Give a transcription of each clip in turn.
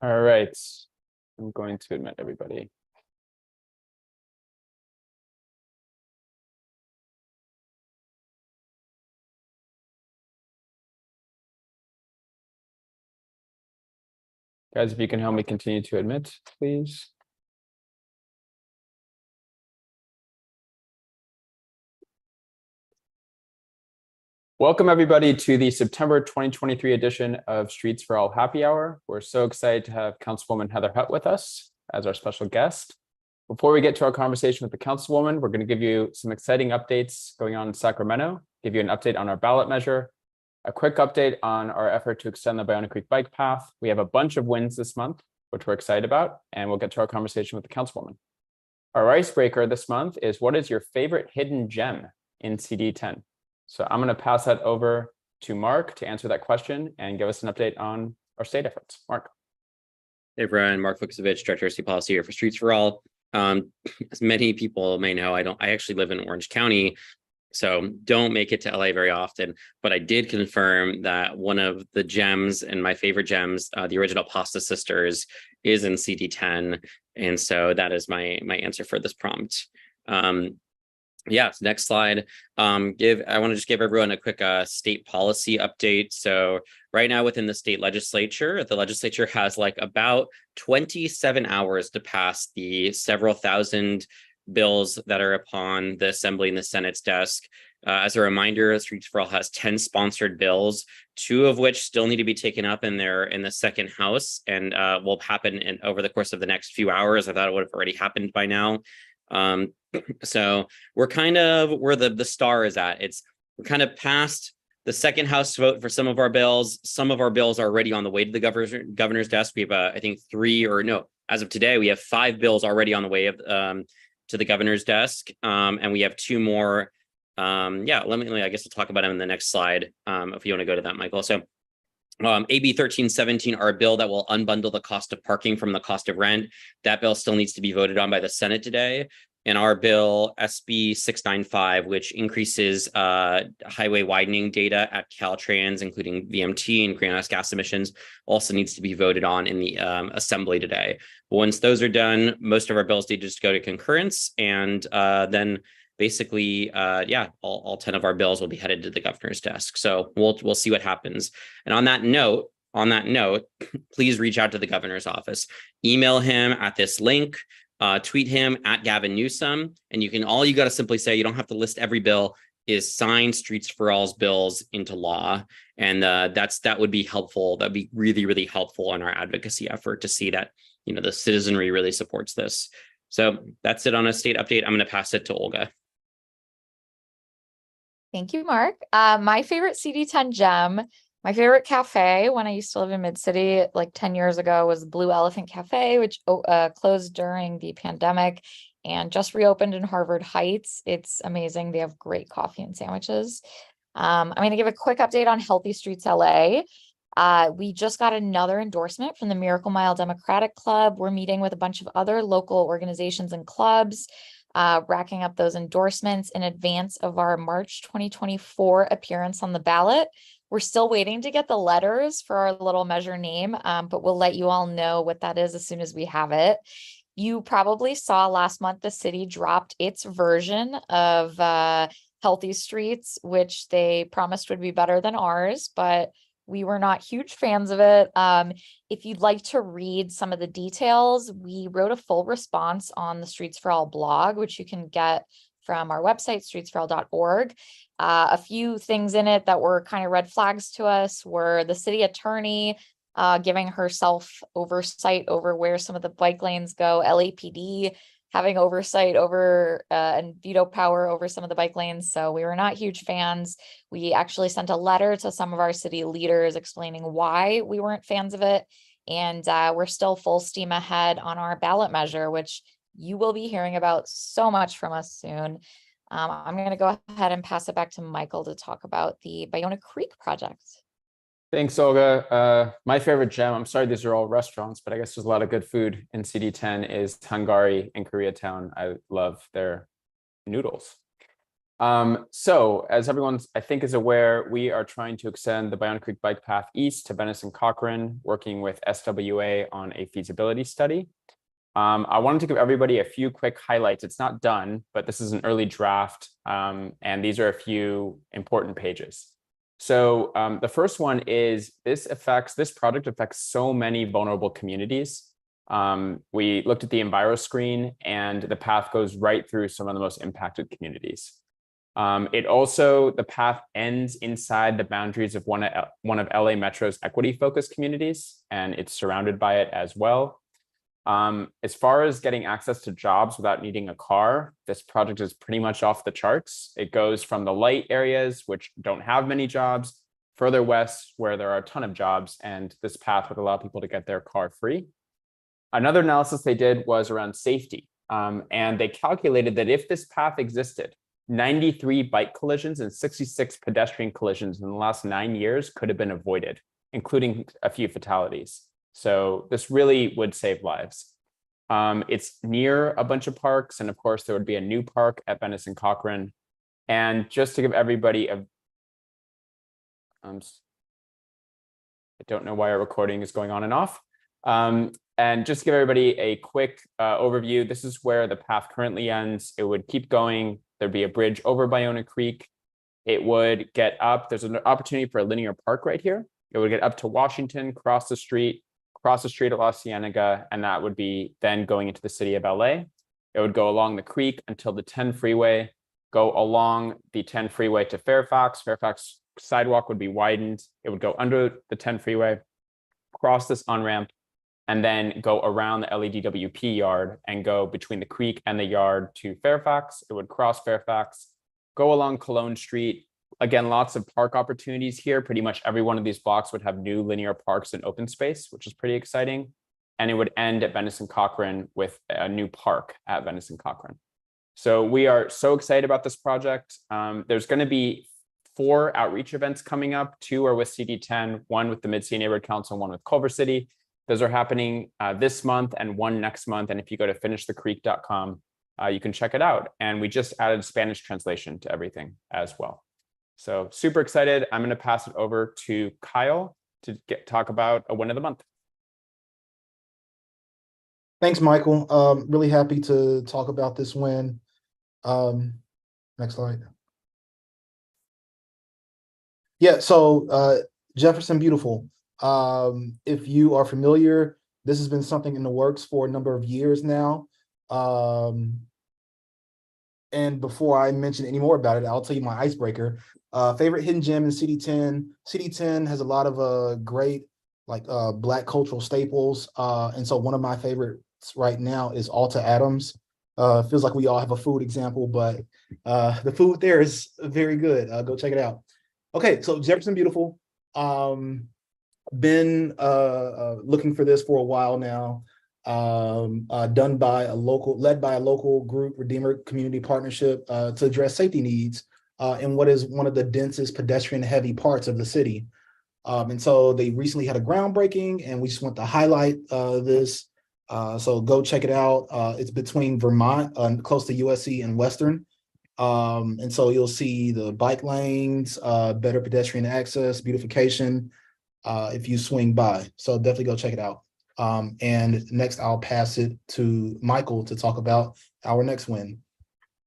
All right, I'm going to admit everybody. Guys, if you can help me continue to admit, please. Welcome everybody to the September 2023 edition of Streets for All Happy Hour. We're so excited to have Councilwoman Heather Hutt with us as our special guest. Before we get to our conversation with the Councilwoman, we're going to give you some exciting updates going on in Sacramento, give you an update on our ballot measure, a quick update on our effort to extend the Ballona Creek bike path. We have a bunch of wins this month, which we're excited about, and we'll get to our conversation with the Councilwoman. Our icebreaker this month is, what is your favorite hidden gem in CD10? So I'm going to pass that over to Mark to answer that question and give us an update on our state efforts. Mark. Hey everyone, Mark Fuchsovich, Director of State Policy here for Streets for All. As many people may know, I actually live in Orange County, so don't make it to LA very often, but I did confirm that one of the gems and my favorite gems, the original Pasta Sisters, is in CD10. And so that is my answer for this prompt. Yeah, next slide. I want to just give everyone a quick state policy update. So right now within the state legislature, the legislature has like about 27 hours to pass the several thousand bills that are upon the Assembly and the Senate's desk. As a reminder, Streets for All has 10 sponsored bills, 2 of which still need to be taken up in the second house and will happen over the course of the next few hours. I thought it would have already happened by now. So we're kind of where the star is at. We're kind of past the second house vote for some of our bills. Some of our bills are already on the way to the governor's desk. We have I think as of today, we have 5 bills already on the way to the governor's desk. And we have 2 more. Yeah, I guess we'll talk about them in the next slide. If you want to go to that, Michael. So AB 1317, our bill that will unbundle the cost of parking from the cost of rent. That bill still needs to be voted on by the Senate today. And our bill, SB 695, which increases highway widening data at Caltrans, including VMT and greenhouse gas emissions, also needs to be voted on in the Assembly today. But once those are done, most of our bills need to just go to concurrence, and then basically, all 10 of our bills will be headed to the governor's desk. So we'll see what happens. And on that note, please reach out to the governor's office. Email him at this link. Tweet him at Gavin Newsom, and all you got to simply say, you don't have to list every bill, is sign Streets for All's bills into law. And that would be helpful. That'd be really, really helpful in our advocacy effort to see that, the citizenry really supports this. So that's it on a state update. I'm going to pass it to Olga. Thank you, Mark. My favorite CD10 gem, my favorite cafe when I used to live in Mid-City like 10 years ago, was Blue Elephant Cafe, which closed during the pandemic and just reopened in Harvard Heights. It's amazing. They have great coffee and sandwiches. I'm going to give a quick update on Healthy Streets LA. We just got another endorsement from the Miracle Mile Democratic Club. We're meeting with a bunch of other local organizations and clubs, racking up those endorsements in advance of our March 2024 appearance on the ballot. We're still waiting to get the letters for our little measure name, but we'll let you all know what that is as soon as we have it. You probably saw last month the city dropped its version of Healthy Streets, which they promised would be better than ours, but we were not huge fans of it. If you'd like to read some of the details, we wrote a full response on the Streets for All blog, which you can get from our website, streetsforall.org. A few things in it that were kind of red flags to us were the city attorney giving herself oversight over where some of the bike lanes go, LAPD having oversight over and veto power over some of the bike lanes. So we were not huge fans. We actually sent a letter to some of our city leaders explaining why we weren't fans of it. And we're still full steam ahead on our ballot measure, which you will be hearing about so much from us soon. I'm going to go ahead and pass it back to Michael to talk about the Ballona Creek project. Thanks, Olga. My favorite gem, I'm sorry these are all restaurants, but I guess there's a lot of good food in CD10, is Hungary in Koreatown. I love their noodles. So as everyone I think is aware, we are trying to extend the Bayona Creek Bike Path east to Venice and Cochrane, working with SWA on a feasibility study. I wanted to give everybody a few quick highlights. It's not done, but this is an early draft, and these are a few important pages. So the first one is this project affects so many vulnerable communities. We looked at the Enviro screen, and the path goes right through some of the most impacted communities. The path ends inside the boundaries of one of LA Metro's equity-focused communities, and it's surrounded by it as well. As far as getting access to jobs without needing a car, this project is pretty much off the charts. It goes from the light areas, which don't have many jobs, further west, where there are a ton of jobs, and this path would allow people to get their car free. Another analysis they did was around safety, and they calculated that if this path existed, 93 bike collisions and 66 pedestrian collisions in the last 9 years could have been avoided, including a few fatalities. So this really would save lives. It's near a bunch of parks, and of course there would be a new park at Venice and Cochrane. And just to give everybody I don't know why our recording is going on and off. And just to give everybody a quick overview, this is where the path currently ends. It would keep going. There'd be a bridge over Bayona Creek. It would get up. There's an opportunity for a linear park right here. It would get up to Washington, cross the street at La Cienega, and that would be then going into the city of LA. It would go along the creek until the 10 freeway, go along the 10 freeway to Fairfax. Fairfax sidewalk would be widened. It would go under the 10 freeway, cross this on-ramp, and then go around the LEDWP yard and go between the creek and the yard to Fairfax. It would cross Fairfax, go along Cologne Street. Again, lots of park opportunities here. Pretty much every one of these blocks would have new linear parks and open space, which is pretty exciting. And it would end at Venice and Cochrane with a new park at Venice and Cochrane. So we are so excited about this project. There's going to be 4 outreach events coming up. 2 are with CD10, 1 with the Mid-City Neighborhood Council, and 1 with Culver City. Those are happening this month and 1 next month. And if you go to finishthecreek.com, you can check it out. And we just added Spanish translation to everything as well. So super excited. I'm going to pass it over to Kyle to talk about a win of the month. Thanks, Michael. Really happy to talk about this win. Next slide. Yeah, so Jefferson Beautiful. If you are familiar, this has been something in the works for a number of years now. And before I mention any more about it, I'll tell you my icebreaker. Favorite hidden gem in CD10. CD10 has a lot of great Black cultural staples. And so one of my favorites right now is Alta Adams. Feels like we all have a food example, but the food there is very good. Go check it out. Okay, so Jefferson Beautiful. Been looking for this for a while now. Led by a local group, Redeemer Community Partnership, to address safety needs in what is one of the densest pedestrian heavy parts of the city. And so they recently had a groundbreaking, and we just want to highlight this. So go check it out. It's between Vermont, close to USC, and Western. And so you'll see the bike lanes, better pedestrian access, beautification, if you swing by. So definitely go check it out. And next I'll pass it to Michael to talk about our next win.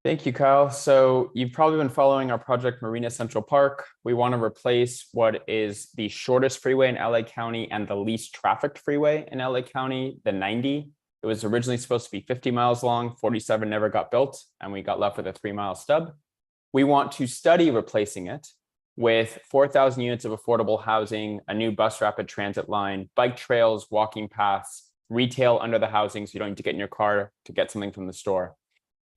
Thank you, Kyle. So you've probably been following our project Marina Central Park. We want to replace what is the shortest freeway in LA County and the least trafficked freeway in LA County, the 90. It was originally supposed to be 50 miles long, 47 never got built, and we got left with a 3-mile stub. We want to study replacing it with 4,000 units of affordable housing, a new bus rapid transit line, bike trails, walking paths, retail under the housing so you don't need to get in your car to get something from the store.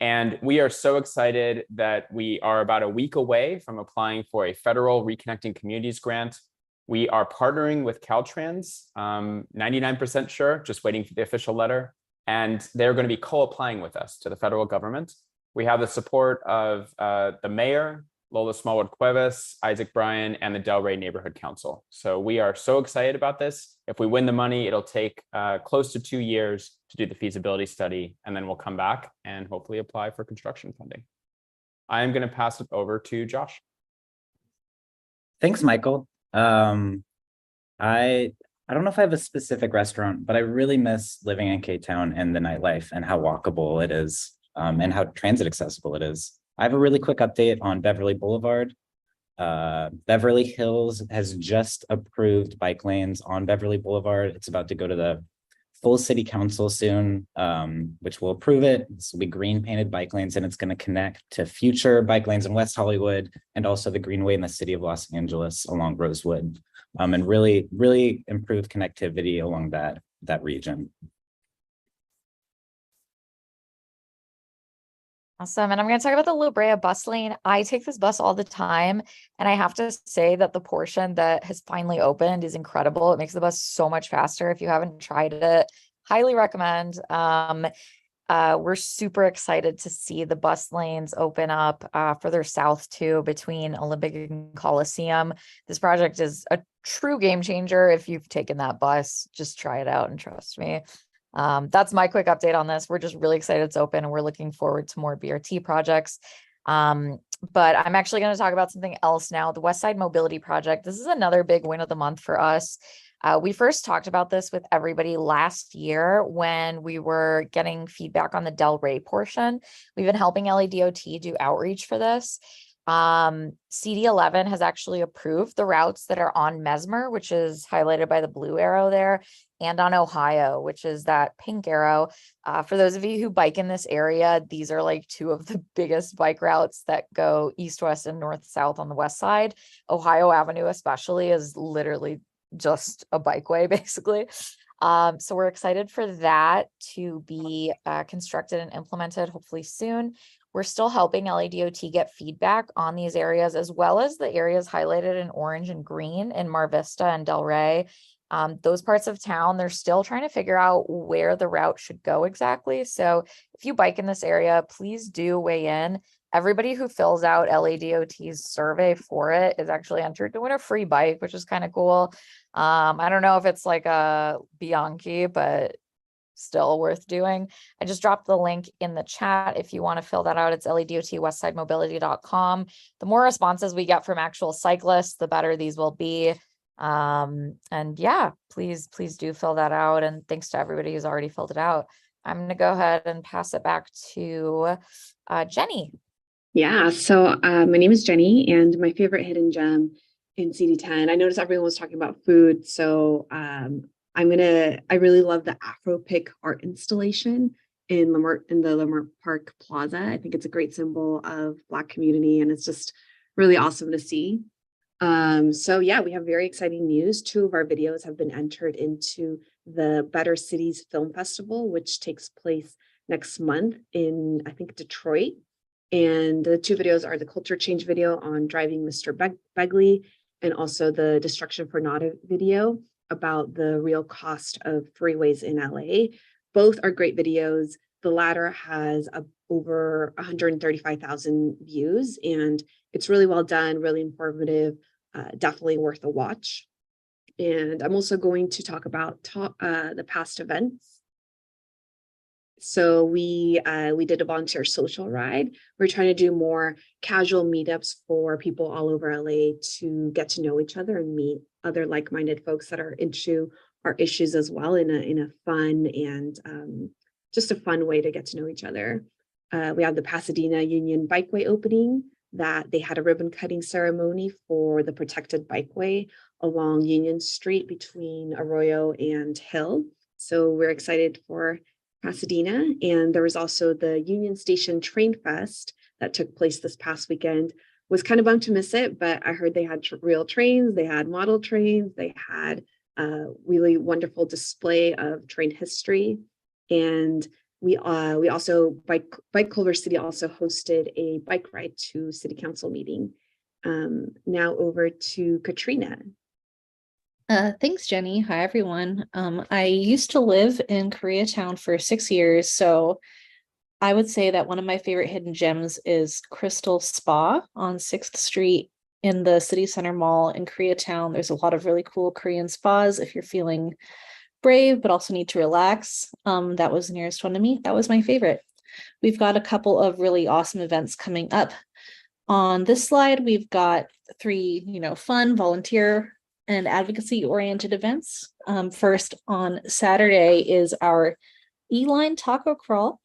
And we are so excited that we are about a week away from applying for a federal Reconnecting Communities grant. We are partnering with Caltrans, 99% sure, just waiting for the official letter. And they're going to be co-applying with us to the federal government. We have the support of the mayor, Lola Smallwood Cuevas, Isaac Bryan, and the Delray Neighborhood Council. So we are so excited about this. If we win the money, it'll take close to 2 years to do the feasibility study, and then we'll come back and hopefully apply for construction funding. I am going to pass it over to Josh. Thanks, Michael. I don't know if I have a specific restaurant, but I really miss living in K-Town and the nightlife and how walkable it is, and how transit accessible it is. I have a really quick update on Beverly Boulevard. Beverly Hills has just approved bike lanes on Beverly Boulevard. It's about to go to the full city council soon, which will approve it. This will be green painted bike lanes, and it's going to connect to future bike lanes in West Hollywood and also the Greenway in the city of Los Angeles along Rosewood, and really improve connectivity along that region. Awesome. And I'm going to talk about the La Brea bus lane. I take this bus all the time, and I have to say that the portion that has finally opened is incredible. It makes the bus so much faster. If you haven't tried it, highly recommend. We're super excited to see the bus lanes open up further south too, between Olympic and Coliseum. This project is a true game changer. If you've taken that bus, just try it out and trust me. That's my quick update on this. We're just really excited it's open, and we're looking forward to more BRT projects. But I'm actually going to talk about something else now, the West Side Mobility Project. This is another big win of the month for us. We first talked about this with everybody last year when we were getting feedback on the Del Rey portion. We've been helping LADOT do outreach for this. CD11 has actually approved the routes that are on Mesmer, which is highlighted by the blue arrow there, and on Ohio, which is that pink arrow. For those of you who bike in this area, these are like two of the biggest bike routes that go east, west, and north, south on the west side. Ohio Avenue especially is literally just a bikeway, basically. So we're excited for that to be constructed and implemented hopefully soon. We're still helping LADOT get feedback on these areas, as well as the areas highlighted in orange and green in Mar Vista and Del Rey. Those parts of town, they're still trying to figure out where the route should go exactly. So if you bike in this area, please do weigh in. Everybody who fills out LADOT's survey for it is actually entered to win a free bike, which is kind of cool. I don't know if it's like a Bianchi, but still worth doing. I just dropped the link in the chat if you want to fill that out. It's ladotwestsidemobility.com. The more responses we get from actual cyclists, the better these will be. And yeah, please do fill that out. And thanks to everybody who's already filled it out. I'm going to go ahead and pass it back to Jenny. Yeah, so my name is Jenny, and my favorite hidden gem in CD10. I noticed everyone was talking about food, so I really love the Afro Pick art installation in the Leimert Park Plaza. I think it's a great symbol of Black community, and it's just really awesome to see. So yeah, we have very exciting news. 2 of our videos have been entered into the Better Cities Film Festival, which takes place next month in, I think, Detroit. And the 2 videos are the culture change video on driving Mr. Begley, and also the Destruction for Nada video about the real cost of freeways in LA. Both are great videos. The latter has over 135,000 views, and it's really well done, really informative, definitely worth a watch. And I'm also going to talk about the past events. So we did a volunteer social ride. We're trying to do more casual meetups for people all over LA to get to know each other and meet other like-minded folks that are into our issues as well in a fun and just a fun way to get to know each other. We have the Pasadena Union Bikeway opening, that they had a ribbon cutting ceremony for the protected bikeway along Union Street between Arroyo and Hill. So we're excited for Pasadena. And there was also the Union Station Train Fest that took place this past weekend. Was kind of bummed to miss it, but I heard they had real trains, they had model trains, they had a really wonderful display of train history. And we also, Bike Culver City also hosted a bike ride to city council meeting. Now over to Katrina. Thanks, Jenny. Hi, everyone. I used to live in Koreatown for 6 years, so I would say that one of my favorite hidden gems is Crystal Spa on 6th Street in the City Center Mall in Koreatown. There's a lot of really cool Korean spas if you're feeling brave but also need to relax. That was the nearest one to me. That was my favorite. We've got a couple of really awesome events coming up. On this slide, we've got three, fun, volunteer, and advocacy-oriented events. First, on Saturday is our E-Line Taco Crawl,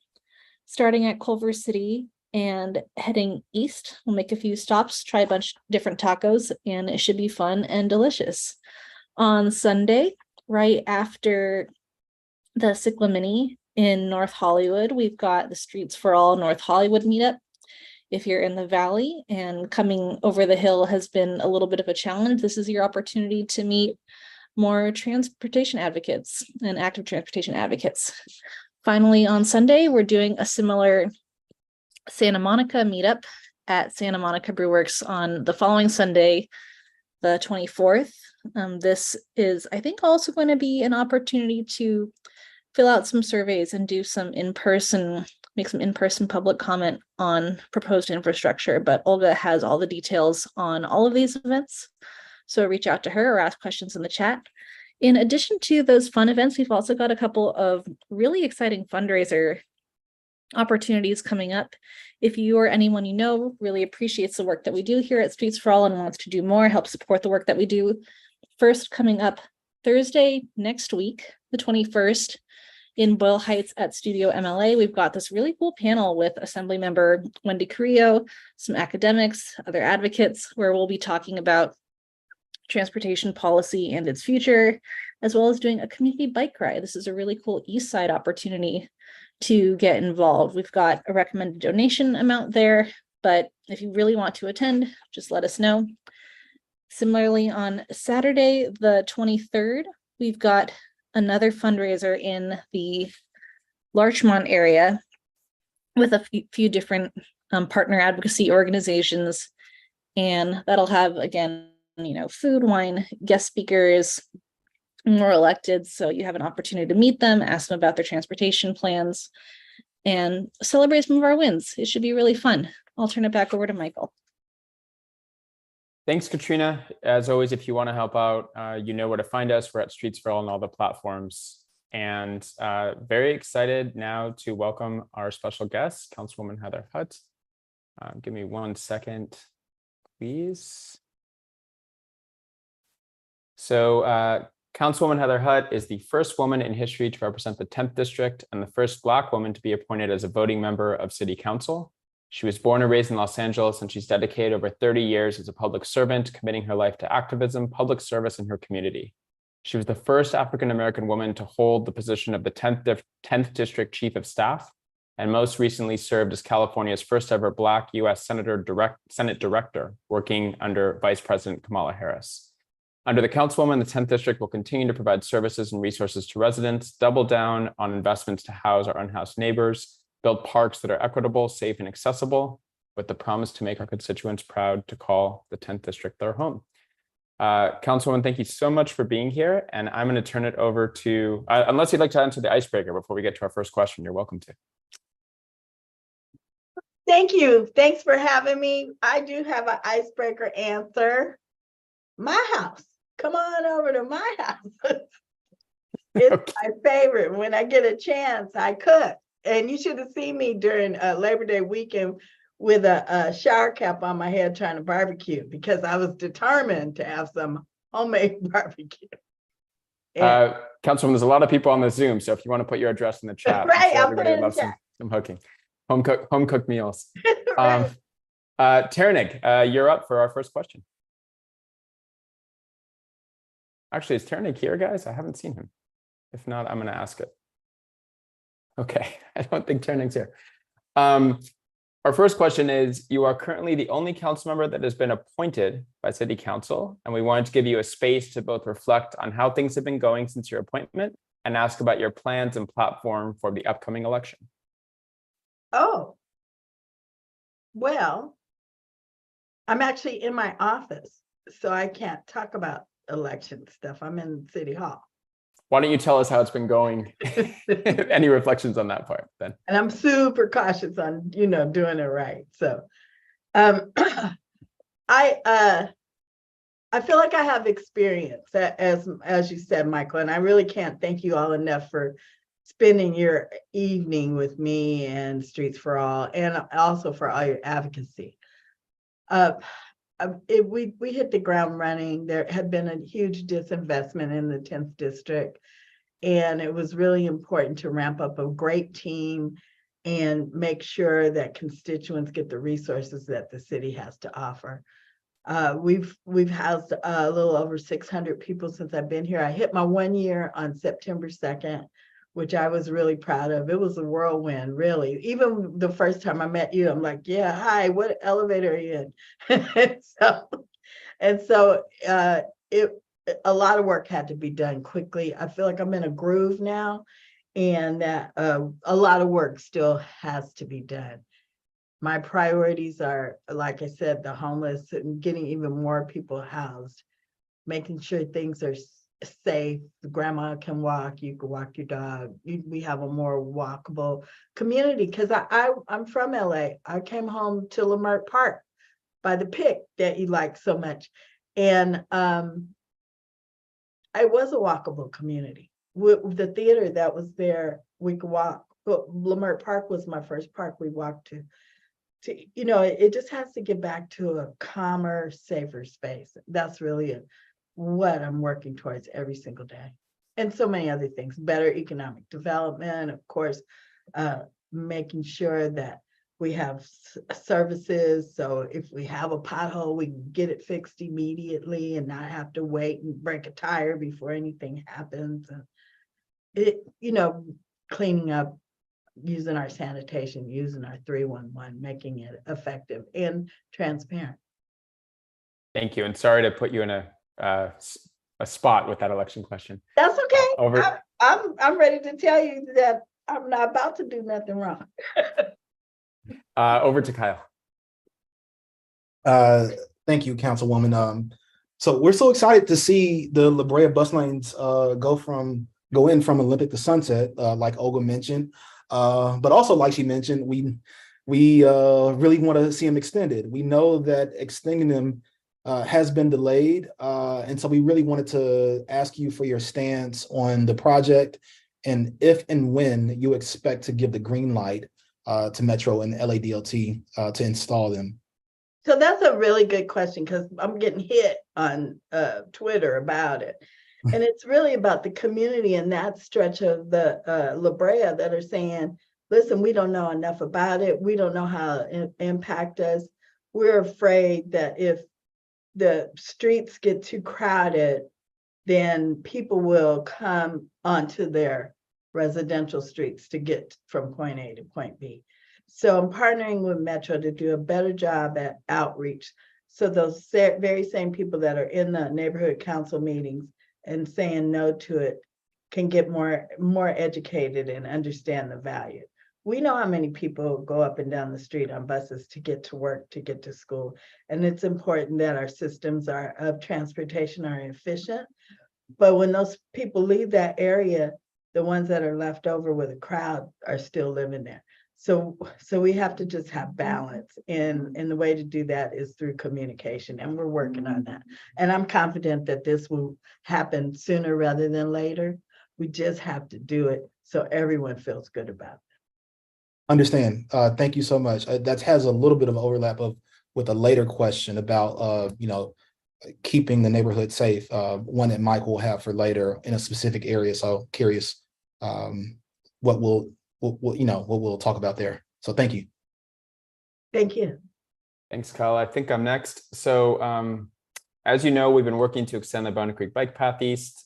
starting at Culver City and heading east. We'll make a few stops, try a bunch of different tacos, and it should be fun and delicious. On Sunday, right after the Cicla Mini in North Hollywood, we've got the Streets for All North Hollywood meetup. If you're in the Valley and coming over the hill has been a little bit of a challenge, this is your opportunity to meet more transportation advocates and active transportation advocates. Finally, on Sunday, we're doing a similar Santa Monica meetup at Santa Monica Brewworks on the following Sunday, the 24th. This is, I think, also going to be an opportunity to fill out some surveys and do some make some in-person public comment on proposed infrastructure. But Olga has all the details on all of these events. So reach out to her or ask questions in the chat. In addition to those fun events, we've also got a couple of really exciting fundraiser opportunities coming up. If you or anyone you know really appreciates the work that we do here at Streets for All and wants to do more, help support the work that we do, first coming up Thursday next week, the 21st, in Boyle Heights at Studio MLA, we've got this really cool panel with Assemblymember Wendy Carrillo, some academics, other advocates, where we'll be talking about transportation policy and its future, as well as doing a community bike ride. This is a really cool East Side opportunity to get involved. We've got a recommended donation amount there, but if you really want to attend, just let us know. Similarly, on Saturday, the 23rd, we've got another fundraiser in the Larchmont area with a few different partner advocacy organizations. And that'll have, again, food, wine, guest speakers, more elected. So you have an opportunity to meet them, ask them about their transportation plans, and celebrate some of our wins. It should be really fun. I'll turn it back over to Michael. Thanks, Katrina. As always, if you want to help out, you know where to find us. We're at Streets for All on all the platforms. And very excited now to welcome our special guest, Councilwoman Heather Hutt. Give me 1 second, please. So Councilwoman Heather Hutt is the first woman in history to represent the 10th District and the first Black woman to be appointed as a voting member of City Council. She was born and raised in Los Angeles, and she's dedicated over 30 years as a public servant, committing her life to activism, public service, and her community. She was the first African-American woman to hold the position of the 10th District Chief of Staff, and most recently served as California's first ever Black U.S. Senate Director, working under Vice President Kamala Harris. Under the Councilwoman, the 10th District will continue to provide services and resources to residents, double down on investments to house our unhoused neighbors, build parks that are equitable, safe, and accessible, with the promise to make our constituents proud to call the 10th District their home. Councilwoman, thank you so much for being here. And I'm going to turn it over to, unless you'd like to answer the icebreaker before we get to our first question, you're welcome to. Thank you. Thanks for having me. I do have an icebreaker answer. My house. Come on over to my house. It's my favorite. When I get a chance, I cook. And you should have seen me during Labor Day weekend with a shower cap on my head trying to barbecue because I was determined to have some homemade barbecue. Councilwoman, there's a lot of people on the Zoom, so if you want to put your address in the chat, right, I'll put it in the chat. Some hooking, home cooked meals. Right. Ternig, you're up for our first question. Actually, is Ternig here, guys? I haven't seen him. If not, I'm going to ask it. Okay, I don't think Turning's here. Our first question is, you are currently the only council member that has been appointed by City Council, and we wanted to give you a space to both reflect on how things have been going since your appointment and ask about your plans and platform for the upcoming election. Oh, well, I'm actually in my office, so I can't talk about election stuff. I'm in City Hall. Why don't you tell us how it's been going? Any reflections on that part then? And I'm super cautious on, doing it right. So I feel like I have experience, as you said, Michael, and I really can't thank you all enough for spending your evening with me and Streets for All, and also for all your advocacy. We hit the ground running. There had been a huge disinvestment in the 10th district, and it was really important to ramp up a great team and make sure that constituents get the resources that the city has to offer. We've housed a little over 600 people since I've been here. I hit my 1 year on September 2nd, which I was really proud of. It was a whirlwind, really. Even the first time I met you, I'm like, yeah, hi, what elevator are you in? so a lot of work had to be done quickly. I feel like I'm in a groove now, and that a lot of work still has to be done. My priorities are, like I said, the homeless and getting even more people housed, making sure things are safe. Grandma can walk, you can walk your dog. We have a more walkable community, because I'm from LA. I came home to Leimert Park by the pick that you like so much. And it was a walkable community. With the theater that was there, we could walk. But Leimert Park was my first park we walked to. It just has to get back to a calmer, safer space. That's really what I'm working towards every single day. And so many other things, better economic development, of course, making sure that we have services. So if we have a pothole, we can get it fixed immediately and not have to wait and break a tire before anything happens. And cleaning up, using our sanitation, using our 311, making it effective and transparent. Thank you. And sorry to put you in a spot with that election question. That's okay. I'm ready to tell you that I'm not about to do nothing wrong. Over to Kyle. Thank you, Councilwoman. So we're so excited to see the La Brea bus lanes go in from Olympic to Sunset, like Olga mentioned. But also, like she mentioned, we really want to see them extended. We know that extending them has been delayed. And so we really wanted to ask you for your stance on the project, and if and when you expect to give the green light to Metro and LADLT to install them. So that's a really good question, because I'm getting hit on Twitter about it. And it's really about the community in that stretch of the La Brea that are saying, listen, we don't know enough about it. We don't know how it impact us. We're afraid that if the streets get too crowded, then people will come onto their residential streets to get from point A to point B. So I'm partnering with Metro to do a better job at outreach. So those very same people that are in the neighborhood council meetings and saying no to it can get more educated and understand the value. We know how many people go up and down the street on buses to get to work, to get to school. And it's important that our systems of transportation are efficient. But when those people leave that area, the ones that are left over with a crowd are still living there. So we have to just have balance, and the way to do that is through communication, and we're working on that. And I'm confident that this will happen sooner rather than later. We just have to do it so everyone feels good about it. Understand. Thank you so much. That has a little bit of overlap with a later question about keeping the neighborhood safe. One that Mike will have for later in a specific area. So curious what we'll talk about there. So thank you. Thank you. Thanks, Kyle. I think I'm next. So as you know, we've been working to extend the Boundary Creek Bike Path East.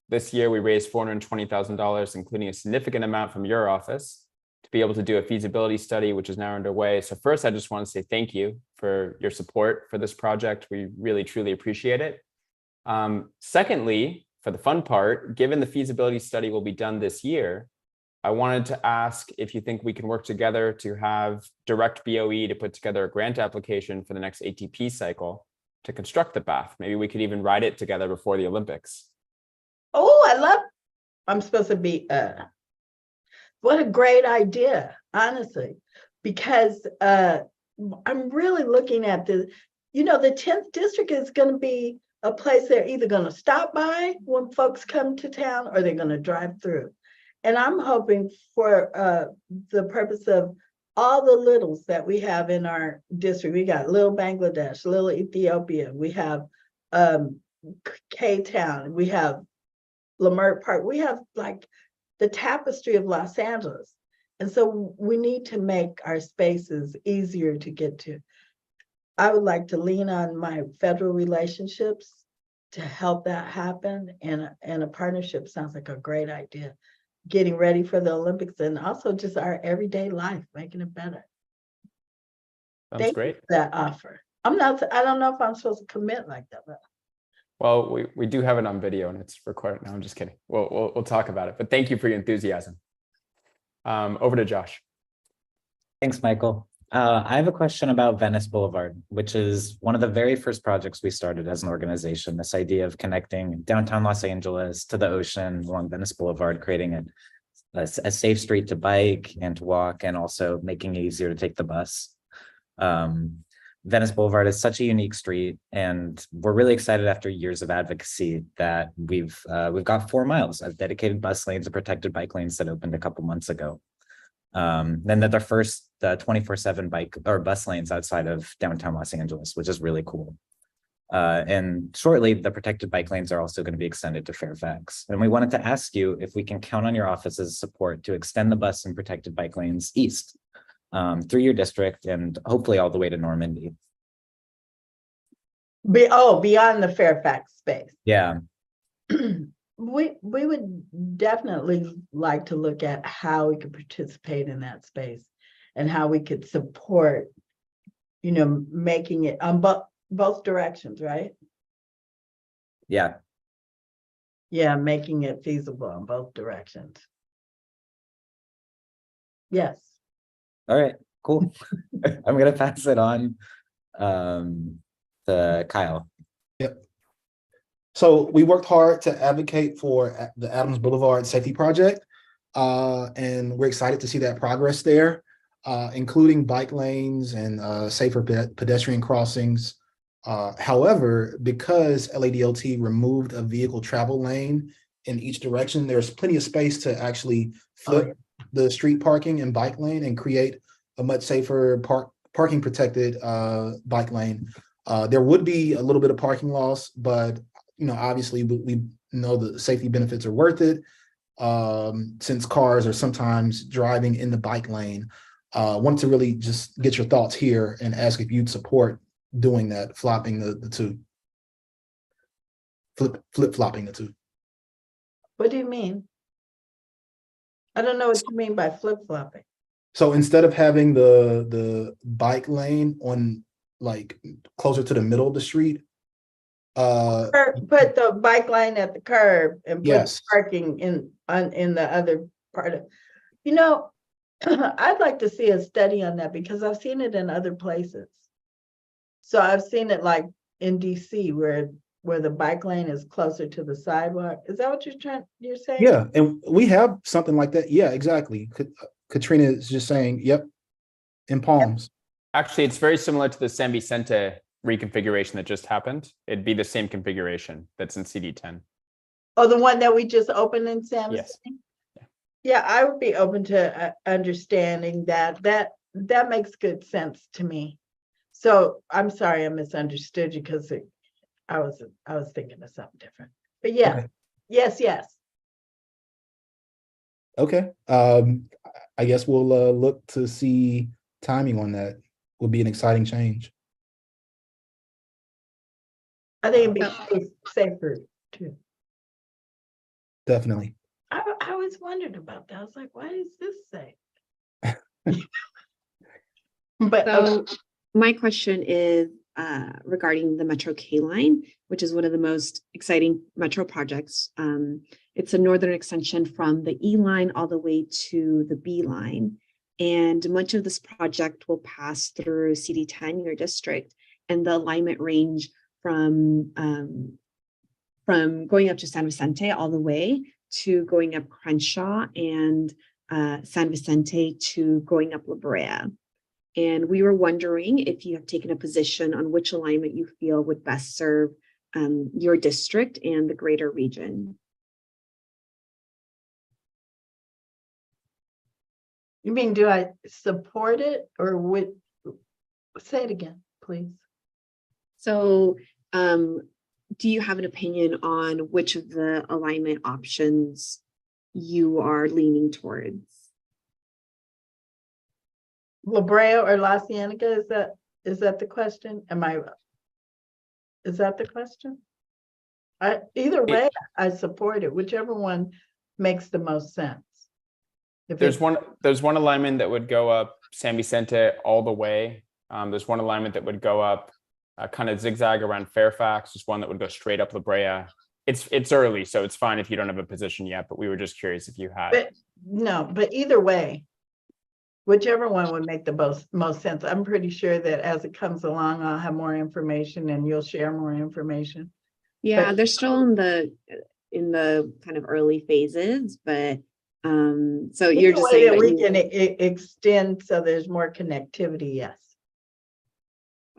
This year, we raised $420,000, including a significant amount from your office, to be able to do a feasibility study, which is now underway. So first, I just want to say thank you for your support for this project. We really, truly appreciate it. Secondly, for the fun part, given the feasibility study will be done this year, I wanted to ask if you think we can work together to have direct BOE to put together a grant application for the next ATP cycle to construct the path. Maybe we could even ride it together before the Olympics. Oh, I'm supposed to be, what a great idea, honestly, because I'm really looking at the 10th district is going to be a place they're either going to stop by when folks come to town, or they're going to drive through. And I'm hoping for the purpose of all the littles that we have in our district. We got Little Bangladesh, Little Ethiopia, we have K-Town, we have Leimert Park, we have like the tapestry of Los Angeles. And so we need to make our spaces easier to get to. I would like to lean on my federal relationships to help that happen. And a partnership sounds like a great idea. Getting ready for the Olympics and also just our everyday life, making it better. Sounds Thank great. you for that offer. I don't know if I'm supposed to commit like that, but Well, we do have it on video and it's recorded. No, I'm just kidding. We'll talk about it. But thank you for your enthusiasm. Over to Josh. Thanks, Michael. I have a question about Venice Boulevard, which is one of the very first projects we started as an organization. This idea of connecting downtown Los Angeles to the ocean along Venice Boulevard, creating a safe street to bike and to walk, and also making it easier to take the bus. Venice Boulevard is such a unique street, and we're really excited after years of advocacy that we've got 4 miles of dedicated bus lanes and protected bike lanes that opened a couple months ago. Then that their first 24/7 bike or bus lanes outside of downtown Los Angeles, which is really cool. And shortly, the protected bike lanes are also going to be extended to Fairfax. And we wanted to ask you if we can count on your office's support to extend the bus and protected bike lanes east through your district and hopefully all the way to Normandy. beyond the Fairfax space. Yeah. We would definitely like to look at how we could participate in that space and how we could support, making it on both directions, right? Yeah. Yeah, making it feasible in both directions. Yes. All right, cool. I'm going to pass it on to Kyle. Yep. So we worked hard to advocate for the Adams Boulevard Safety Project, and we're excited to see that progress there, including bike lanes and safer pedestrian crossings. However, because LADOT removed a vehicle travel lane in each direction, there's plenty of space to actually flip the street parking and bike lane and create a much safer parking protected bike lane. There would be a little bit of parking loss, but obviously we know the safety benefits are worth it, since cars are sometimes driving in the bike lane. Want to really just get your thoughts here and ask if you'd support doing that, flopping the two, flip-flopping the two. What do you mean? I don't know what you mean by flip-flopping. So instead of having the bike lane on like closer to the middle of the street, put the bike lane at the curb and put yes, parking in the other part of, I'd like to see a study on that because I've seen it in other places. So I've seen it like in DC where the bike lane is closer to the sidewalk. Is that what you're saying? yeah, and we have something like that. Yeah, exactly. Katrina is just saying, yep, in Palms. Actually, it's very similar to the San Vicente reconfiguration that just happened. It'd be the same configuration that's in CD10. Oh, the one that we just opened in San Yes. Vicente? Yeah, I would be open to understanding that. That makes good sense to me. So I'm sorry I misunderstood you because I was thinking of something different. But yeah, Okay. yes. Okay. I guess we'll look to see timing on that. Would be an exciting change. I think it'd be safer too. Definitely. I always wondered about that. I was like, why does this say? But So my question is regarding the Metro K line, which is one of the most exciting metro projects. It's a northern extension from the E line all the way to the B line. And much of this project will pass through CD10, your district, and the alignment range from going up to San Vicente all the way to going up Crenshaw and San Vicente to going up La Brea. And we were wondering if you have taken a position on which alignment you feel would best serve your district and the greater region. You mean, do I support it or would, say it again, please? So, do you have an opinion on which of the alignment options you are leaning towards? La Brea or La Cienega, is that the question? Is that the question? Either way, I support it, whichever one makes the most sense. If There's it's- one alignment that would go up San Vicente all the way. There's one alignment that would go up kind of zigzag around Fairfax. There's one that would go straight up La Brea. It's early, so it's fine if you don't have a position yet, but we were just curious if you had. But no, but either way, whichever one would make the most sense. I'm pretty sure that as it comes along, I'll have more information and you'll share more information. Yeah, But- they're still in the kind of early phases, but so you're Either just way saying that that we you, can extend so there's more connectivity, yes.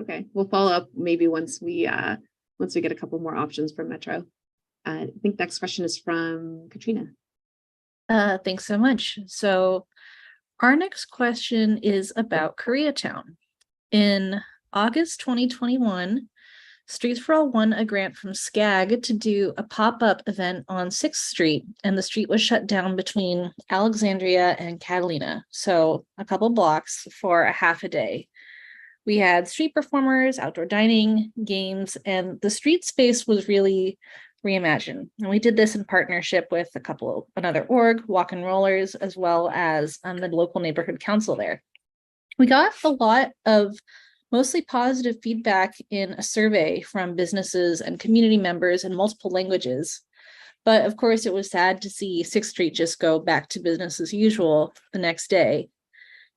okay, we'll follow up maybe once we get a couple more options from Metro. I think next question is from Katrina. Thanks so much. So our next question is about Koreatown. In August 2021, Streets for All won a grant from SCAG to do a pop-up event on 6th Street, and the street was shut down between Alexandria and Catalina, so a couple blocks for a half a day. We had street performers, outdoor dining, games, and the street space was really reimagined. And we did this in partnership with another org, Walk and Rollers, as well as the local neighborhood council there. We got a lot of mostly positive feedback in a survey from businesses and community members in multiple languages. But of course, it was sad to see 6th Street just go back to business as usual the next day.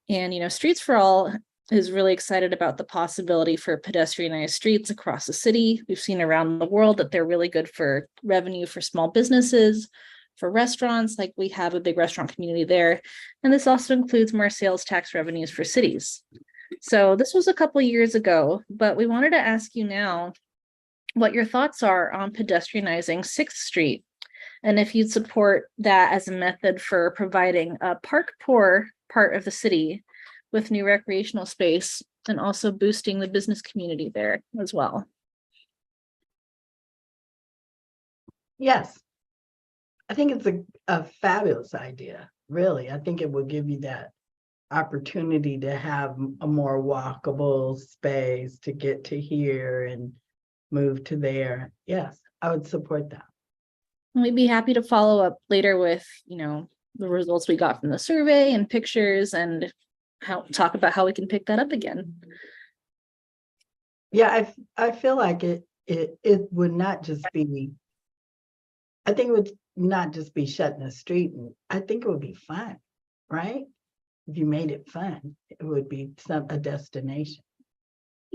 And, Streets for All is really excited about the possibility for pedestrianized streets across the city. We've seen around the world that they're really good for revenue for small businesses, for restaurants, like we have a big restaurant community there. And this also includes more sales tax revenues for cities. So this was a couple years ago, but we wanted to ask you now what your thoughts are on pedestrianizing 6th Street, and if you'd support that as a method for providing a park-poor part of the city with new recreational space and also boosting the business community there as well. Yes. I think it's a fabulous idea, really. I think it will give you that opportunity to have a more walkable space to get to here and move to there. Yes, I would support that. We'd be happy to follow up later with, the results we got from the survey and pictures and talk about how we can pick that up again. Yeah, I feel like it would not just be, I think it would not just be shutting the street. I think it would be fun, right? If you made it fun, it would be a destination.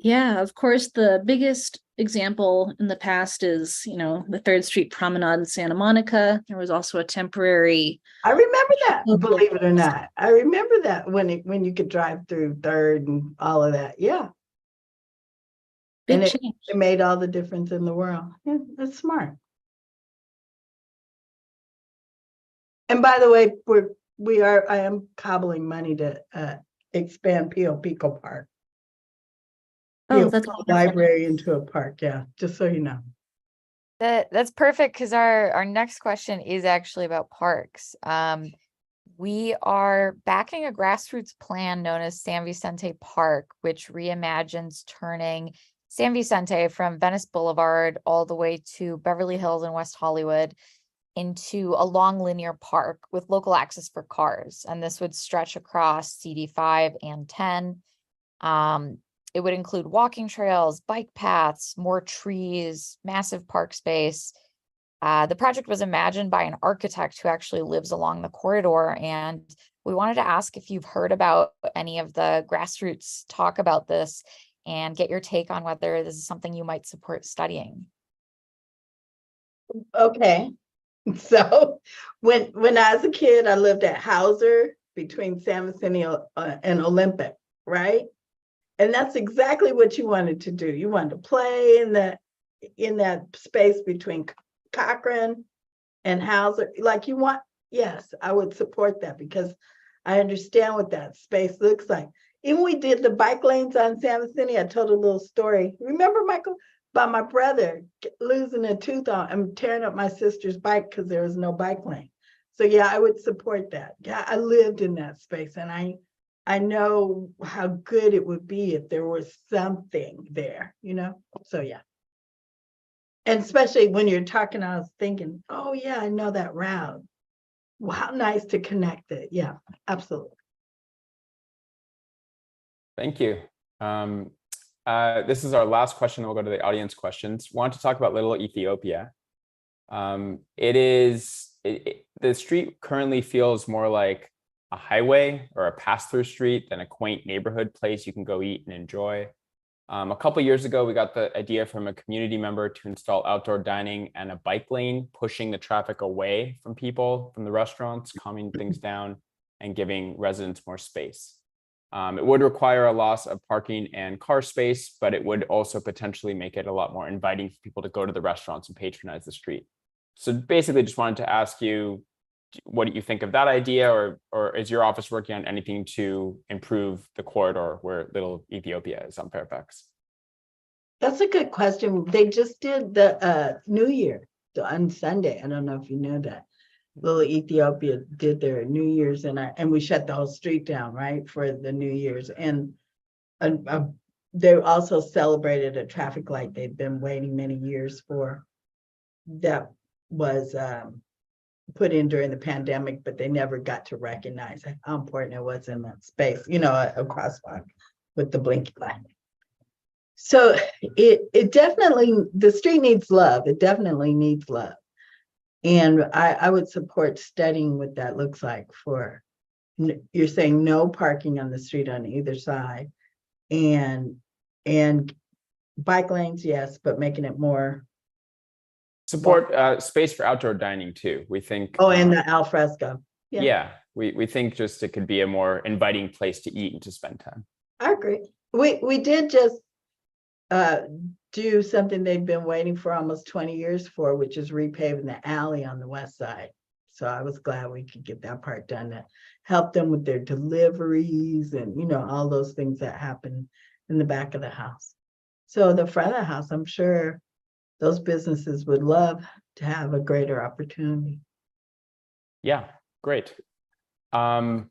Yeah, of course, the biggest example in the past is, the 3rd Street Promenade in Santa Monica. There was also a temporary. I remember that, believe it or not. I remember that when you could drive through 3rd and all of that. Yeah. Big and change. it made all the difference in the world. Yeah, that's smart. And by the way, I am cobbling money to expand Pio Pico Park. Oh, Pio that's Pico wonderful. library into a park. Yeah, just so you know. That's perfect because our next question is actually about parks. We are backing a grassroots plan known as San Vicente Park, which reimagines turning San Vicente from Venice Boulevard all the way to Beverly Hills and West Hollywood into a long linear park with local access for cars. And this would stretch across CD5 and 10. It would include walking trails, bike paths, more trees, massive park space. The project was imagined by an architect who actually lives along the corridor. And we wanted to ask if you've heard about any of the grassroots talk about this and get your take on whether this is something you might support studying. Okay. So when I was a kid, I lived at Hauser between San Vicente and Olympic, right? And that's exactly what you wanted to do. You wanted to play in that space between Cochran and Hauser. Like yes, I would support that because I understand what that space looks like. Even we did the bike lanes on San Vicente. I told a little story. Remember, Michael, about my brother losing a tooth on and tearing up my sister's bike because there was no bike lane. So yeah, I would support that. Yeah, I lived in that space, and I know how good it would be if there was something there, you know? So yeah. And especially when you're talking, I was thinking, oh yeah, I know that route. Wow, nice to connect it. Yeah, absolutely. Thank you. This is our last question. We'll go to the audience questions. Want to talk about Little Ethiopia. The street currently feels more like a highway or a pass-through street than a quaint neighborhood place you can go eat and enjoy. A couple years ago, we got the idea from a community member to install outdoor dining and a bike lane, pushing the traffic away from people, from the restaurants, calming things down, and giving residents more space. It would require a loss of parking and car space, but it would also potentially make it a lot more inviting for people to go to the restaurants and patronize the street. So basically just wanted to ask you, what do you think of that idea, or is your office working on anything to improve the corridor where Little Ethiopia is on Fairfax? That's a good question. They just did the New Year on Sunday. I don't know if you know that. Little Ethiopia did their New Year's, and we shut the whole street down, right, for the New Year's. And they also celebrated a traffic light they've been waiting many years for. That was put in during the pandemic, but they never got to recognize how important it was in that space, you know, a crosswalk with the blinking light. So it definitely, the street needs love. It definitely needs love. And I would support studying what that looks like for, you're saying no parking on the street on either side, and bike lanes, yes, but making it more. Support space for outdoor dining too. We think. Oh, and the al fresco. Yeah, we think just it could be a more inviting place to eat and to spend time. I agree. We did just do something they've been waiting for almost 20 years for, which is repaving the alley on the west side. So I was glad we could get that part done to help them with their deliveries and, you know, all those things that happen in the back of the house. So the front of the house, I'm sure those businesses would love to have a greater opportunity. Yeah, great. You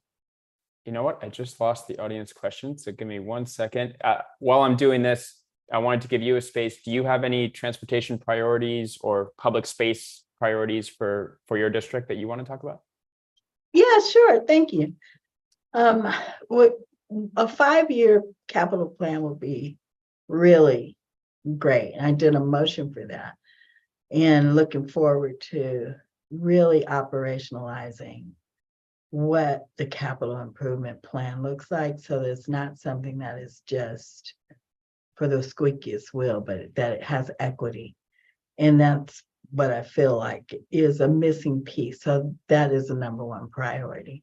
know what? I just lost the audience question, so give me 1 second. While I'm doing this, I wanted to give you a space. Do you have any transportation priorities or public space priorities for your district that you want to talk about? Yeah, sure. Thank you. What a 5-year capital plan would be really great. I did a motion for that, and looking forward to really operationalizing what the capital improvement plan looks like, so that it's not something that is just for the squeakiest wheel, but that it has equity. And that's what I feel like is a missing piece. So that is the #1 priority,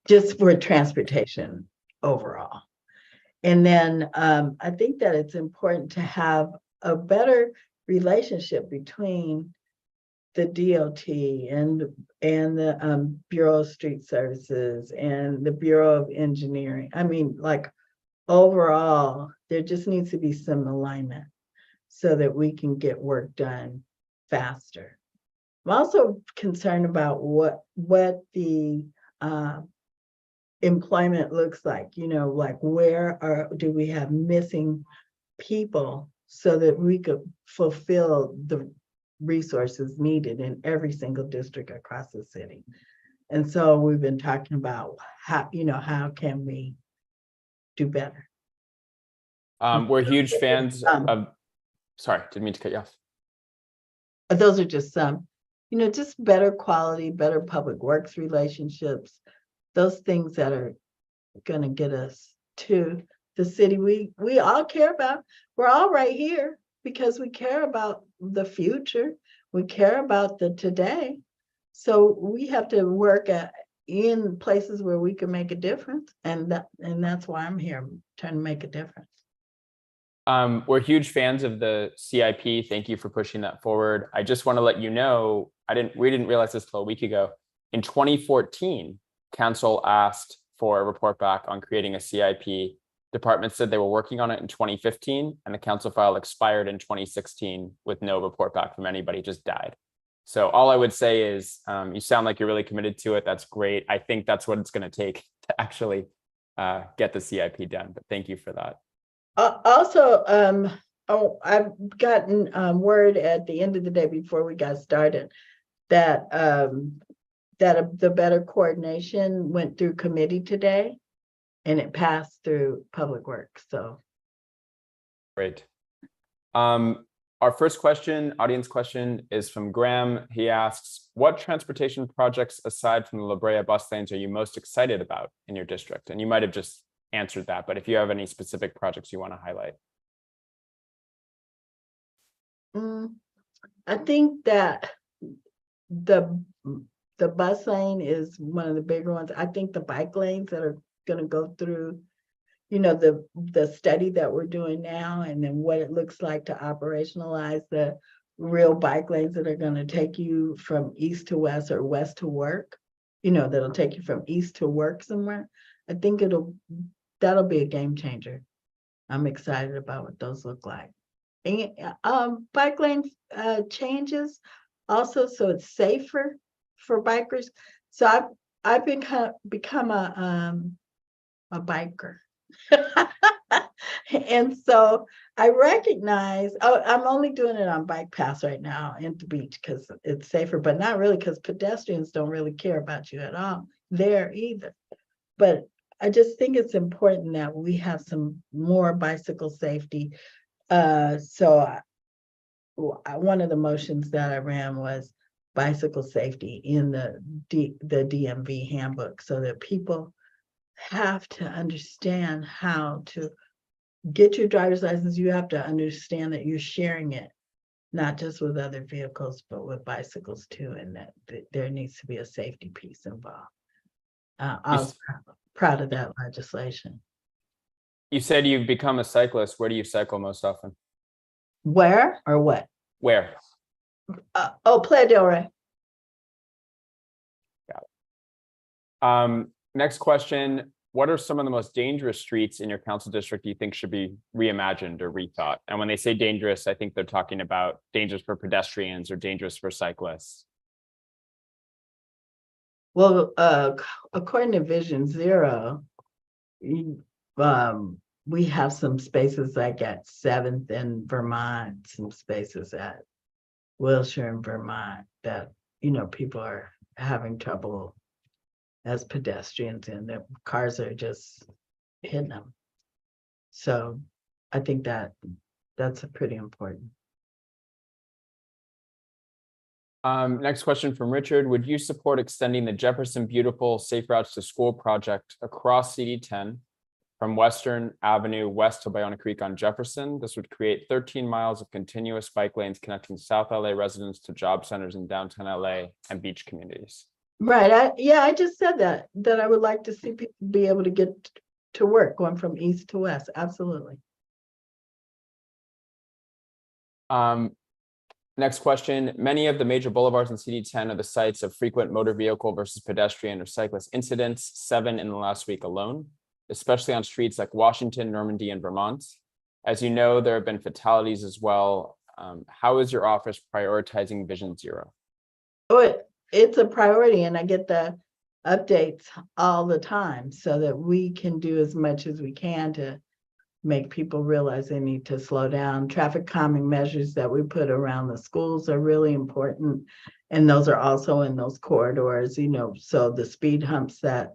just for transportation overall. And then I think that it's important to have a better relationship between the DOT and the Bureau of Street Services and the Bureau of Engineering. I mean, like, overall, there just needs to be some alignment so that we can get work done faster. I'm also concerned about what the employment looks like, you know, like where do we have missing people so that we could fulfill the resources needed in every single district across the city. And so we've been talking about how, you know, how can we do better? We're huge fans of, sorry, didn't mean to cut you off. Those are just some, you know, just better quality, better public works relationships, those things that are going to get us to the city we all care about. We're all right here because we care about the future. We care about the today. So we have to work in places where we can make a difference. And that's why I'm here, trying to make a difference. We're huge fans of the CIP. Thank you for pushing that forward. I just want to let you know, we didn't realize this till a week ago. In 2014, council asked for a report back on creating a CIP. Department said they were working on it in 2015, and the council file expired in 2016 with no report back from anybody, just died. So all I would say is you sound like you're really committed to it. That's great. I think that's what it's going to take to actually get the CIP done. But thank you for that. Also, I've gotten word at the end of the day before we got started that the better coordination went through committee today, and it passed through public works. So great. Our first question, audience question, is from Graham. He asks, what transportation projects aside from the La Brea bus lanes are you most excited about in your district? And you might have just answered that, but if you have any specific projects you want to highlight. I think that the bus lane is one of the bigger ones. I think the bike lanes that are going to go through, you know, the study that we're doing now, and then what it looks like to operationalize the real bike lanes that are going to take you from east to west or west to work, you know, that'll take you from east to work somewhere. I think that'll be a game changer. I'm excited about what those look like. And bike lane changes also, so it's safer for bikers. So I've become a biker. And so I recognize, I'm only doing it on bike paths right now at the beach because it's safer, but not really, because pedestrians don't really care about you at all there either. But I just think it's important that we have some more bicycle safety. So one of the motions that I ran was bicycle safety in the DMV handbook, so that people have to understand how to get your driver's license. You have to understand that you're sharing it, not just with other vehicles, but with bicycles too, and that there needs to be a safety piece involved. I was proud of that legislation. You said you've become a cyclist. Where do you cycle most often? Where or what? Where? Playa del Rey. Got it. Next question. What are some of the most dangerous streets in your council district you think should be reimagined or rethought? And when they say dangerous, I think they're talking about dangerous for pedestrians or dangerous for cyclists. Well, according to Vision Zero, we have some spaces like at 7th in Vermont, some spaces at Wilshire in Vermont that, you know, people are having trouble as pedestrians, and the cars are just hitting them. So I think that's pretty important. Next question from Richard. Would you support extending the Jefferson Beautiful Safe Routes to School project across CD10 from Western Avenue west to Bayona Creek on Jefferson? This would create 13 miles of continuous bike lanes connecting South LA residents to job centers in downtown LA and beach communities. Right. I just said that I would like to see people be able to get to work going from east to west. Absolutely. Next question. Many of the major boulevards in CD10 are the sites of frequent motor vehicle versus pedestrian or cyclist incidents, 7 in the last week alone, especially on streets like Washington, Normandy, and Vermont. As you know, there have been fatalities as well. How is your office prioritizing Vision Zero? It's a priority, and I get the updates all the time so that we can do as much as we can to make people realize they need to slow down. Traffic calming measures that we put around the schools are really important, and those are also in those corridors, you know, so the speed humps that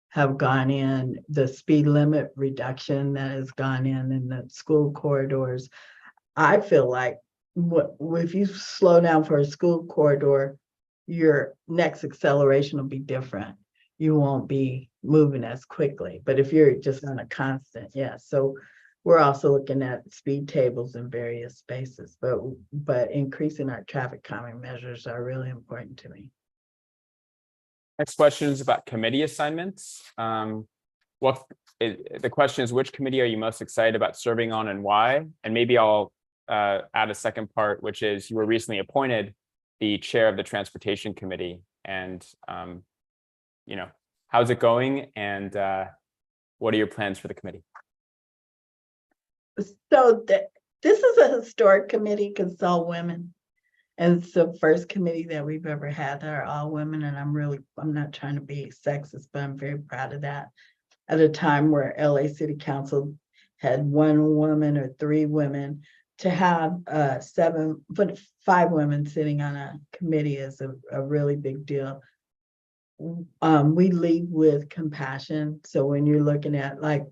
have gone in, the speed limit reduction that has gone in the school corridors. I feel like if you slow down for a school corridor, your next acceleration will be different. You won't be moving as quickly. But if you're just on a constant, yeah. So we're also looking at speed tables in various spaces, but increasing our traffic calming measures are really important to me. Next question is about committee assignments. The question is, which committee are you most excited about serving on and why? And maybe I'll add a second part, which is you were recently appointed the chair of the transportation committee, and you know, how's it going? And what are your plans for the committee? So this is a historic committee because it's all women. And it's the first committee that we've ever had that are all women. And I'm not trying to be sexist, but I'm very proud of that. At a time where LA City Council had 1 woman or 3 women, to have 5 women sitting on a committee is a really big deal. We lead with compassion. So when you're looking at like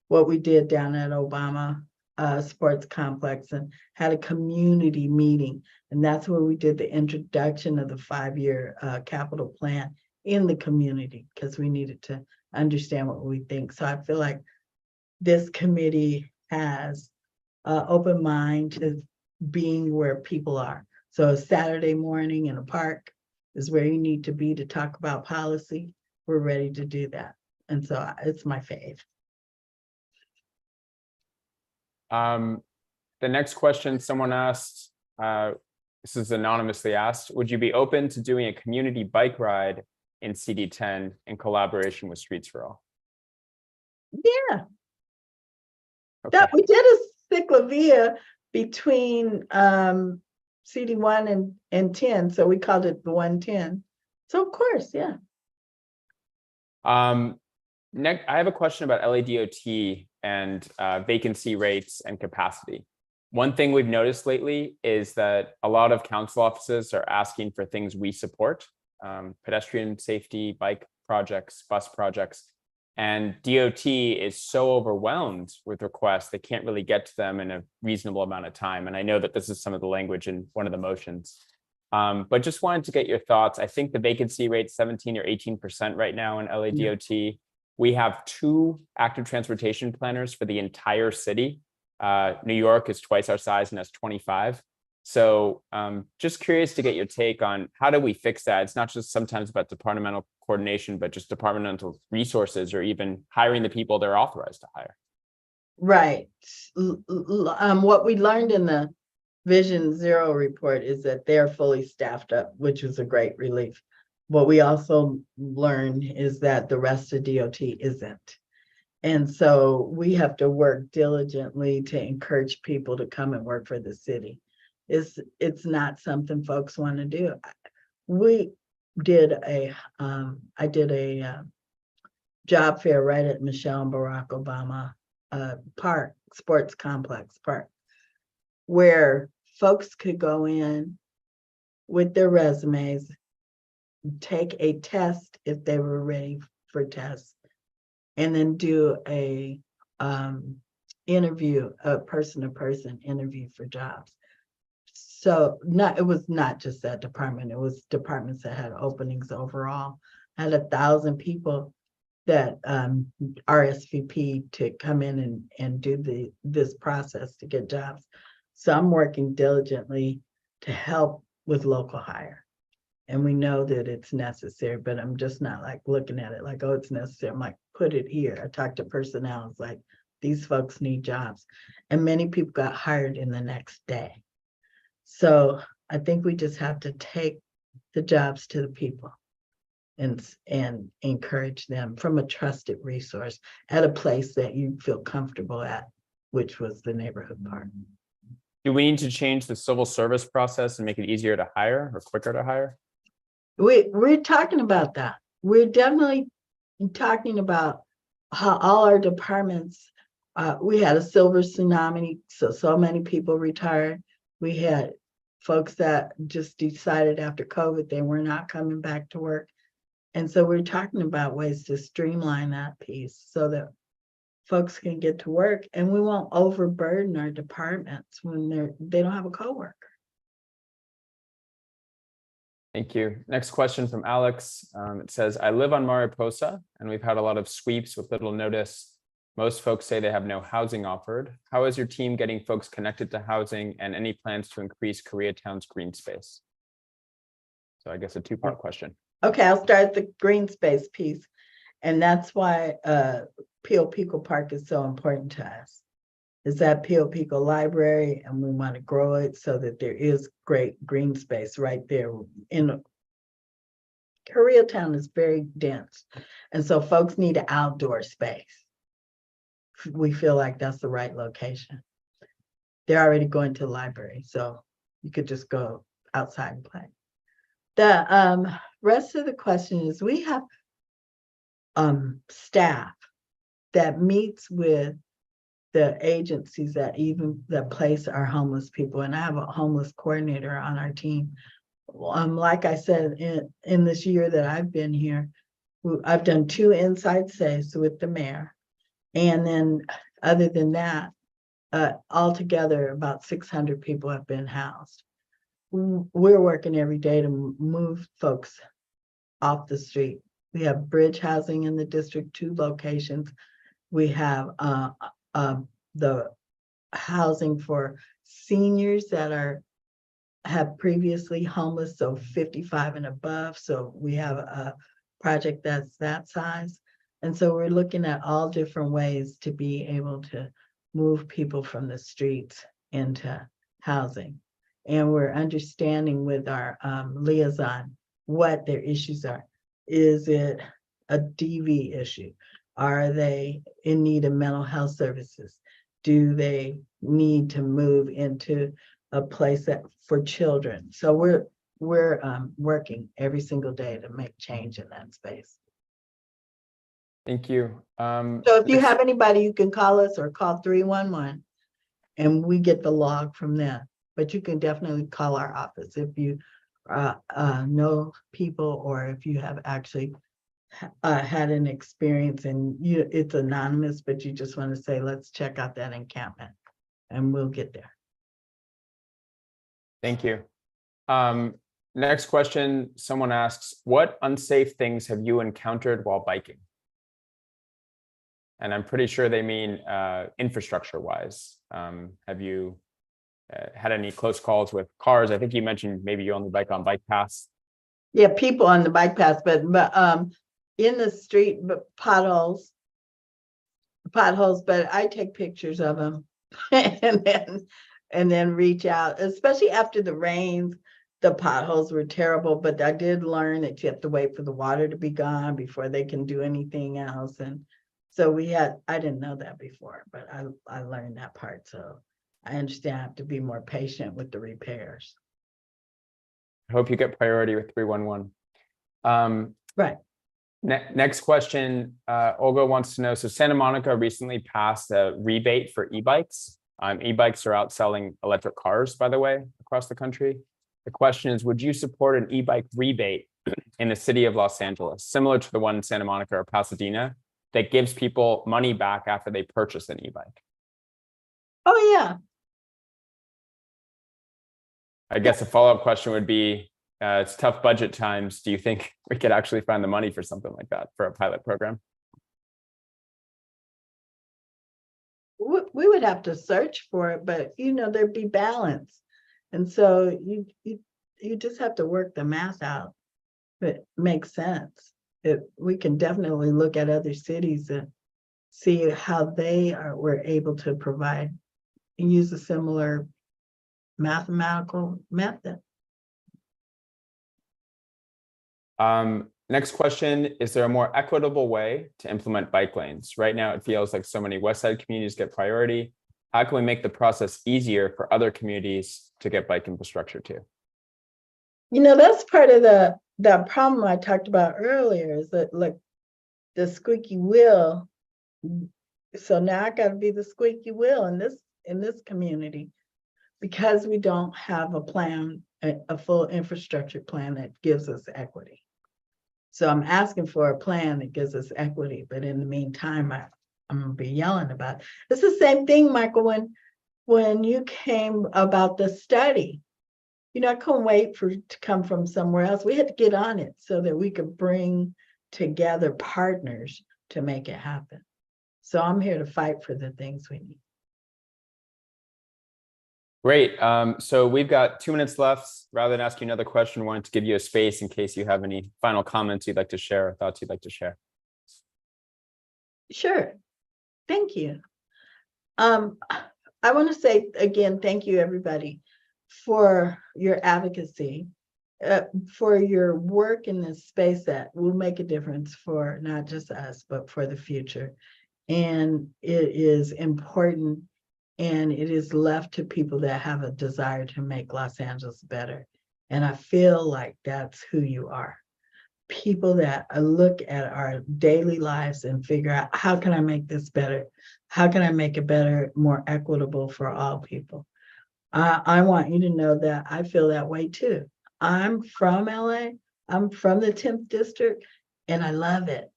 what we did down at Obama Sports Complex and had a community meeting, and that's where we did the introduction of the 5-year capital plan in the community because we needed to understand what we think. So I feel like this committee has open mind to being where people are. So a Saturday morning in a park is where you need to be to talk about policy. We're ready to do that. And so it's my fave. The next question someone asked, this is anonymously asked, would you be open to doing a community bike ride in CD10 in collaboration with Streets for All? Yeah. Okay. That we did a cyclovia between CD1 and 10, so we called it the 110. So of course, yeah. Next, I have a question about LADOT and vacancy rates and capacity. One thing we've noticed lately is that a lot of council offices are asking for things we support, pedestrian safety, bike projects, bus projects, and DOT is so overwhelmed with requests, they can't really get to them in a reasonable amount of time. And I know that this is some of the language in one of the motions, but just wanted to get your thoughts. I think the vacancy rate 17 or 18% right now in LADOT. Yeah. We have 2 active transportation planners for the entire city. New York is twice our size and has 25. So just curious to get your take on how do we fix that? It's not just sometimes about departmental coordination, but just departmental resources or even hiring the people they're authorized to hire. Right. What we learned in the Vision Zero report is that they're fully staffed up, which was a great relief. What we also learned is that the rest of DOT isn't. And so we have to work diligently to encourage people to come and work for the city. It's not something folks want to do. I did a job fair right at Michelle and Barack Obama park, sports complex park, where folks could go in with their resumes, take a test if they were ready for tests, and then do a interview, a person-to-person interview for jobs. So it was not just that department, it was departments that had openings overall. I had 1,000 people that RSVP to come in and do this process to get jobs. So I'm working diligently to help with local hire. And we know that it's necessary, but I'm just not like looking at it like, oh, it's necessary. I'm like, put it here. I talked to personnel. It's like, these folks need jobs. And many people got hired in the next day. So I think we just have to take the jobs to the people and encourage them from a trusted resource at a place that you feel comfortable at, which was the neighborhood park. Do we need to change the civil service process and make it easier to hire or quicker to hire? We're talking about that. We're definitely talking about how all our departments, we had a silver tsunami, so many people retired. We had folks that just decided after COVID they were not coming back to work. And so we're talking about ways to streamline that piece so that folks can get to work and we won't overburden our departments when they don't have a coworker. Thank you. Next question from Alex. It says, I live on Mariposa and we've had a lot of sweeps with little notice. Most folks say they have no housing offered. How is your team getting folks connected to housing and any plans to increase Koreatown's green space? So I guess a 2-part question. Okay, I'll start the green space piece. And that's why Pio Pico Park is so important to us. Is that Pio Pico Library, and we want to grow it so that there is great green space right there in Koreatown is very dense. And so folks need an outdoor space. We feel like that's the right location. They're already going to the library, so you could just go outside and play. The rest of the question is we have staff that meets with the agencies that place our homeless people. And I have a homeless coordinator on our team. Like I said, in this year that I've been here, I've done 2 inside stays with the mayor. And then other than that, altogether about 600 people have been housed. We're working every day to move folks off the street. We have bridge housing in the district, 2 locations. We have the housing for seniors that have previously homeless, so 55 and above. So we have a project that's that size. And so we're looking at all different ways to be able to move people from the streets into housing. And we're understanding with our liaison what their issues are. Is it a DV issue? Are they in need of mental health services? Do they need to move into a place for children? So we're working every single day to make change in that space. Thank you. So if you have anybody, you can call us or call 311 and we get the log from them. But you can definitely call our office if you know people or if you have actually had an experience and it's anonymous, but you just want to say, let's check out that encampment and we'll get there. Thank you. Next question, someone asks, what unsafe things have you encountered while biking? And I'm pretty sure they mean infrastructure wise. Have you had any close calls with cars? I think you mentioned maybe you only bike on bike paths. Yeah, people on the bike paths, but in the street, but potholes, but I take pictures of them and then reach out, especially after the rains. The potholes were terrible, but I did learn that you have to wait for the water to be gone before they can do anything else. And so I didn't know that before, but I learned that part. So I understand I have to be more patient with the repairs. I hope you get priority with 311. Right. Next question, Olga wants to know, so Santa Monica recently passed a rebate for e-bikes. E-bikes are outselling electric cars, by the way, across the country. The question is, would you support an e-bike rebate in the city of Los Angeles, similar to the one in Santa Monica or Pasadena, that gives people money back after they purchase an e-bike? Oh, yeah. I guess a follow-up question would be, it's tough budget times. Do you think we could actually find the money for something like that for a pilot program? We would have to search for it, but there'd be balance. And so you just have to work the math out. It makes sense. We can definitely look at other cities and see how they were able to provide and use a similar mathematical method. Next question, is there a more equitable way to implement bike lanes? Right now, it feels like so many West Side communities get priority. How can we make the process easier for other communities to get bike infrastructure too? That's part of the problem I talked about earlier, is that like the squeaky wheel. So now I got to be the squeaky wheel in this community, because we don't have a plan, a full infrastructure plan that gives us equity. So I'm asking for a plan that gives us equity, but in the meantime, I'm gonna be yelling about it. It's the same thing, Michael, when you came about the study. I couldn't wait for it to come from somewhere else. We had to get on it so that we could bring together partners to make it happen. So I'm here to fight for the things we need. Great. So we've got 2 minutes left. Rather than ask you another question, I wanted to give you a space in case you have any final comments you'd like to share or thoughts you'd like to share. Sure. Thank you. I want to say again, thank you everybody for your advocacy for your work in this space that will make a difference for not just us, but for the future. And it is important, and it is left to people that have a desire to make Los Angeles better. And I feel like that's who you are. People that look at our daily lives and figure out, how can I make this better? How can I make it better, more equitable for all people? I want you to know that I feel that way too. I'm from LA. I'm from the 10th district, and I love it.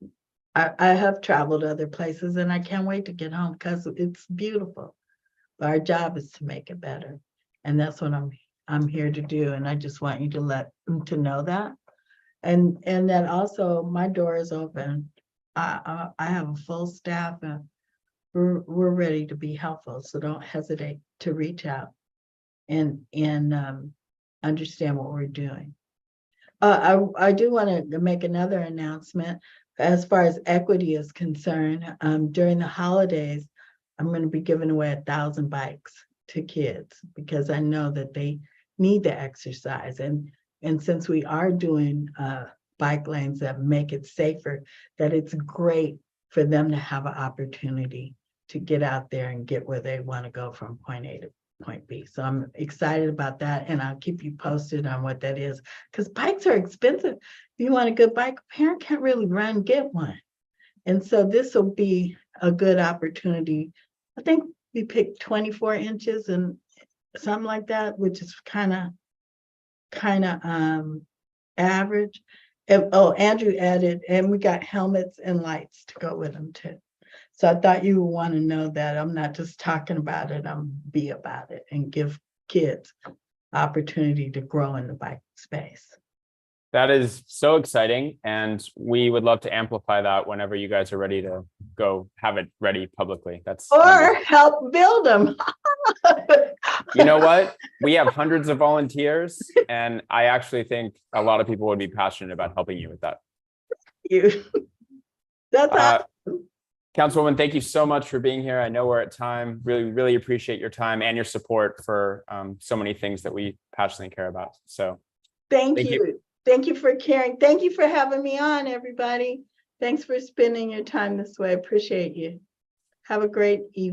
I have traveled other places, and I can't wait to get home because it's beautiful. But our job is to make it better, and that's what I'm here to do. And I just want you to let them to know that, and that also my door is open. I have a full staff, and we're ready to be helpful. So don't hesitate to reach out and understand what we're doing. I do want to make another announcement as far as equity is concerned. During the holidays, I'm going to be giving away 1,000 bikes to kids because I know that they need the exercise. And since we are doing bike lanes that make it safer, that it's great for them to have an opportunity to get out there and get where they want to go from point A to point B. So I'm excited about that, and I'll keep you posted on what that is, because bikes are expensive. If you want a good bike, a parent can't really run, get one. And so this will be a good opportunity. I think we picked 24 inches and something like that, which is kind of average. And, oh, Andrew added, and we got helmets and lights to go with them too. So I thought you would want to know that I'm not just talking about it, I'm be about it and give kids opportunity to grow in the bike space. That is so exciting, and we would love to amplify that whenever you guys are ready to go have it ready publicly. That's Or help build them. You know what? We have hundreds of volunteers, and I actually think a lot of people would be passionate about helping you with that. That's awesome. Councilwoman, thank you so much for being here. I know we're at time. Really appreciate your time and your support for so many things that we passionately care about. So thank you. Thank you for caring. Thank you for having me on, everybody. Thanks for spending your time this way. Appreciate you. Have a great evening.